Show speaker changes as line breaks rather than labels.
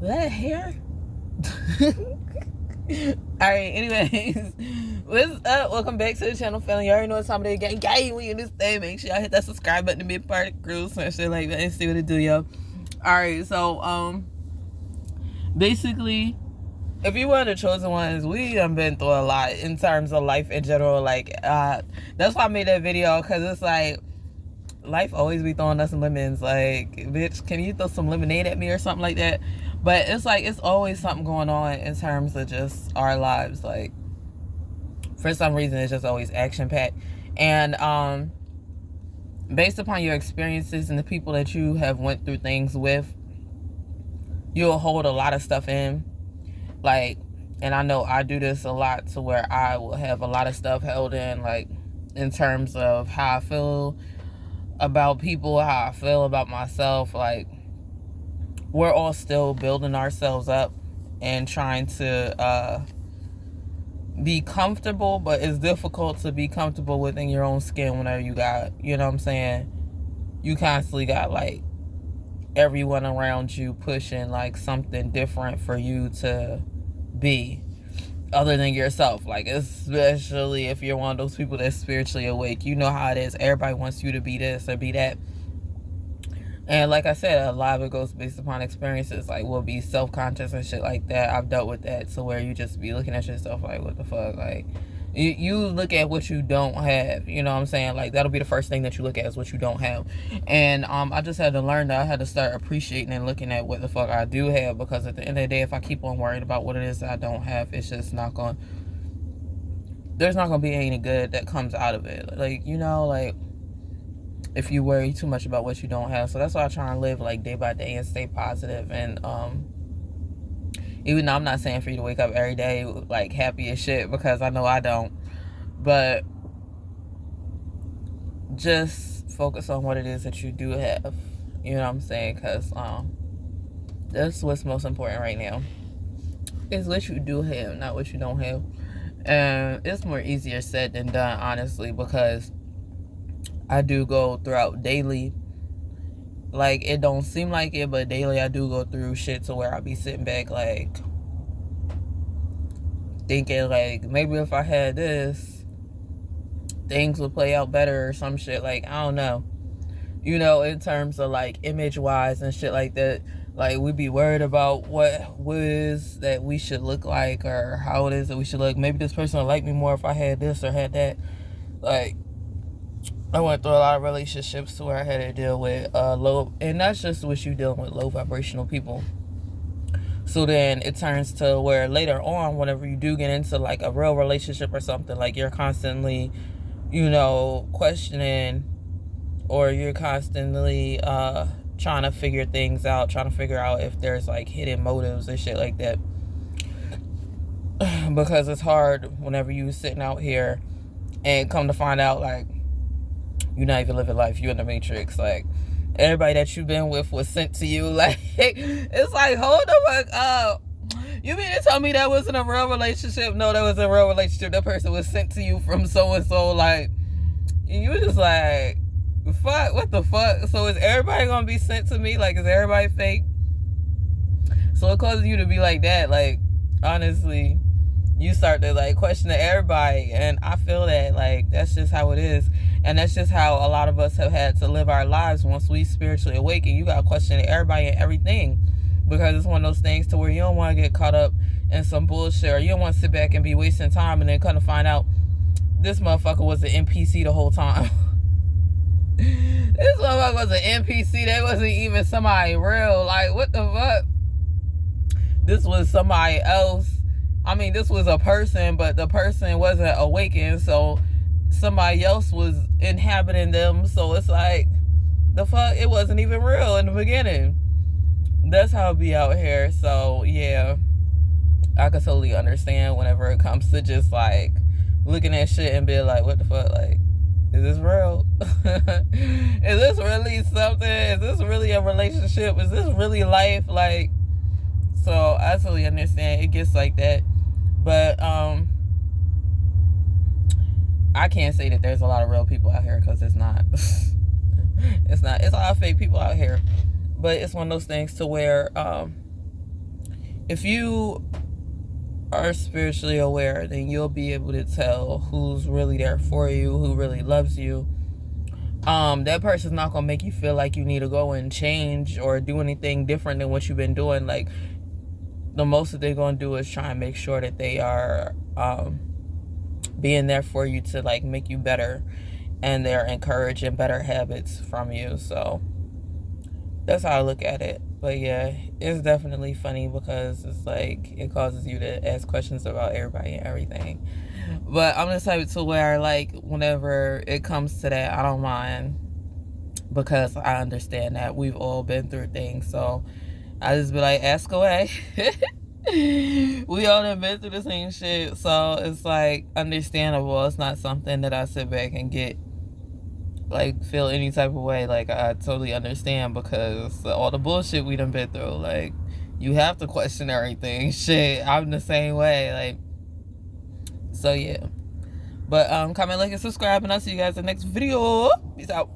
that hair? Alright, anyways. What's up? Welcome back to the channel, family. You already know what time of day. Gang, we in this thing. Make sure y'all hit that subscribe button to be a part of the crew, some shit like that, and see what it do, yo. Alright, so basically, if you one of the chosen ones, we done been through a lot in terms of life in general. Like, that's why I made that video, because it's like, life always be throwing us lemons. Like, bitch, can you throw some lemonade at me or something like that? But it's like, it's always something going on in terms of just our lives. Like, for some reason, it's just always action-packed. And based upon your experiences and the people that you have went through things with, you'll hold a lot of stuff in. Like, and I know I do this a lot, to where I will have a lot of stuff held in, like, in terms of how I feel about people, how I feel about myself. Like, we're all still building ourselves up and trying to be comfortable, but it's difficult to be comfortable within your own skin whenever you got, you know what I'm saying, you constantly got like everyone around you pushing like something different for you to be other than yourself. Like, especially if you're one of those people that's spiritually awake, you know how it is. Everybody wants you to be this or be that. And like I said, a lot of it goes based upon experiences. Like, we'll be self-conscious and shit like that. I've dealt with that, to where you just be looking at yourself like, what the fuck? Like, you look at what you don't have, you know what I'm saying? Like, that'll be the first thing that you look at, is what you don't have. And I just had to learn that I had to start appreciating and looking at what the fuck I do have, because at the end of the day, if I keep on worrying about what it is that I don't have, it's just not going, there's not going to be any good that comes out of it. Like, you know, like, if you worry too much about what you don't have. So that's why I try and live like day by day and stay positive. And even though I'm not saying for you to wake up every day like happy as shit, because I know I don't, but just focus on what it is that you do have, you know what I'm saying? Because that's what's most important right now, is what you do have, not what you don't have. And it's more easier said than done, honestly, because I do go throughout daily, like, it don't seem like it, but daily I do go through shit to where I be sitting back like thinking like, maybe if I had this, things would play out better or some shit. Like, I don't know, you know, in terms of like image wise and shit like that. Like, we be worried about what is that we should look like, or how it is that we should look. Maybe this person would like me more if I had this or had that. Like, I went through a lot of relationships to where I had to deal with low, and that's just what you dealing with, low vibrational people. So then it turns to where later on, whenever you do get into like a real relationship or something, like, you're constantly, you know, questioning, or you're constantly trying to figure things out, trying to figure out if there's like hidden motives and shit like that. Because it's hard whenever you sitting out here and come to find out like, you're not even living life, you in the Matrix. Like, everybody that you've been with was sent to you. Like, it's like, hold the fuck up. You mean to tell me that wasn't a real relationship? No, that was a real relationship. That person was sent to you from so-and-so. Like, you were just like, fuck, what the fuck? So is everybody gonna be sent to me? Like, is everybody fake? So it causes you to be like that. Like, honestly, you start to like question everybody. And I feel that like, that's just how it is. And that's just how a lot of us have had to live our lives once we spiritually awaken. You got to question everybody and everything, because it's one of those things to where you don't want to get caught up in some bullshit, or you don't want to sit back and be wasting time and then come to find out this motherfucker was an NPC the whole time. This motherfucker was an NPC. That wasn't even somebody real. Like, what the fuck? This was somebody else. I mean, this was a person, but the person wasn't awakened, so somebody else was inhabiting them. So it's like, the fuck, it wasn't even real in the beginning. That's how it be out here. So yeah, I could totally understand whenever it comes to just like looking at shit and be like, what the fuck? Like, is this real? Is this really something? Is this really a relationship? Is this really life? Like, so I totally understand it gets like that. But I can't say that there's a lot of real people out here, because it's not. It's not. It's a lot of fake people out here. But it's one of those things to where if you are spiritually aware, then you'll be able to tell who's really there for you, who really loves you. That person's not gonna make you feel like you need to go and change or do anything different than what you've been doing. Like, the most that they're gonna do is try and make sure that they are being there for you to like make you better, and they're encouraging better habits from you. So that's how I look at it. But yeah, it's definitely funny because it's like it causes you to ask questions about everybody and everything. But I'm the type to where, like, whenever it comes to that, I don't mind, because I understand that we've all been through things. So I just be like, ask away. We all have been through the same shit. So it's like understandable. It's not something that I sit back and get like feel any type of way. Like, I totally understand, because all the bullshit we done been through, like, you have to question everything. Shit, I'm the same way. Like, so yeah. But comment, like, and subscribe, and I'll see you guys in the next video. Peace out.